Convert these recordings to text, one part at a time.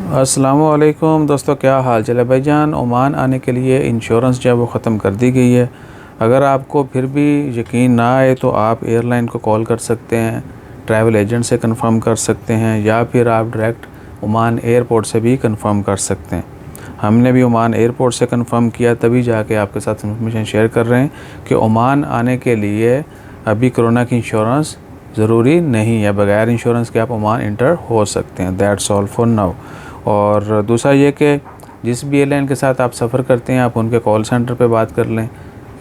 अस्सलामुअलैकुम दोस्तों, क्या हाल चाल है भाईजान। ओमान आने के लिए इंश्योरेंस जो है वो ख़त्म कर दी गई है। अगर आपको फिर भी यकीन ना आए तो आप एयरलाइन को कॉल कर सकते हैं, ट्रैवल एजेंट से कंफर्म कर सकते हैं, या फिर आप डायरेक्ट ओमान एयरपोर्ट से भी कंफर्म कर सकते हैं। हमने भी ओमान एयरपोर्ट से कंफर्म किया, तभी जाके आपके साथ इन्फॉर्मेशन शेयर कर रहे हैं कि ओमान आने के लिए अभी कोरोना की इंश्योरेंस ज़रूरी नहीं है। बगैर इंश्योरेंस के आप ओमान इंटर हो सकते हैं। That's all for now. और दूसरा ये कि जिस भी एयरलाइन के साथ आप सफ़र करते हैं, आप उनके कॉल सेंटर पे बात कर लें,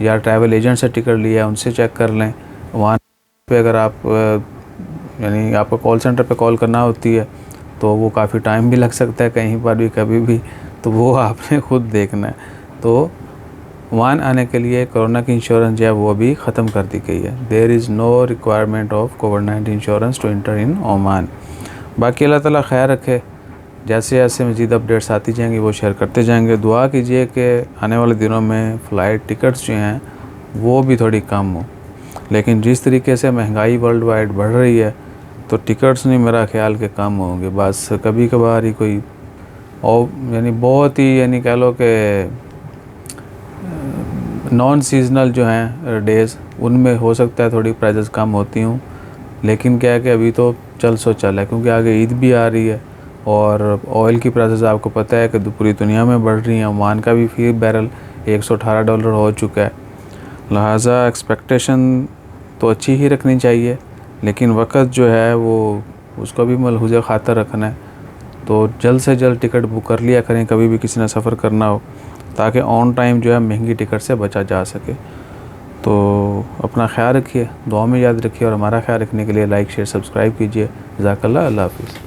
या ट्रैवल एजेंट से टिकट लिया है उनसे चेक कर लें। वहाँ पे अगर आप यानी आपको कॉल सेंटर पे कॉल करना होती है तो वो काफ़ी टाइम भी लग सकता है कहीं पर भी कभी भी, तो वो आपने खुद देखना है। तो ओमान आने के लिए कोरोना की इंश्योरेंस जो है वो भी ख़त्म कर दी गई है। There is no requirement of कोविड-19 insurance to enter in Oman. बाकी अल्लाह ताला खैर रखे। जैसे जैसे मज़ीद अपडेट्स आती जाएंगी वो शेयर करते जाएंगे। दुआ कीजिए कि आने वाले दिनों में फ़्लाइट टिकट्स जो हैं वो भी थोड़ी कम हो। लेकिन जिस तरीके से महंगाई वर्ल्ड वाइड बढ़ रही है तो टिकट्स नहीं, मेरा ख्याल के कम होंगे। बस कभी कभार ही कोई और यानी बहुत ही यानी कह लो कि नॉन सीजनल जो हैं डेज़, उनमें हो सकता है थोड़ी प्राइसेस कम होती हूँ। लेकिन क्या है कि अभी तो चल सो चल है, क्योंकि आगे ईद भी आ रही है और ऑयल की प्राइसेस आपको पता है कि पूरी दुनिया में बढ़ रही हैं। ओमान का भी फी बैरल $118 हो चुका है। लिहाजा एक्सपेक्टेशन तो अच्छी ही रखनी चाहिए, लेकिन वक्त जो है वो उसको भी मलहूज़ ख़ातर रखना है। तो जल्द से जल्द टिकट बुक कर लिया करें कभी भी किसी ने सफ़र करना हो, ताकि ऑन टाइम जो है महंगी टिकट से बचा जा सके। तो अपना ख्याल रखिए, दुआ में याद रखिए, और हमारा ख्याल रखने के लिए लाइक शेयर सब्सक्राइब कीजिए। जज़ाकल्लाह, अल्लाह हाफ़िज़।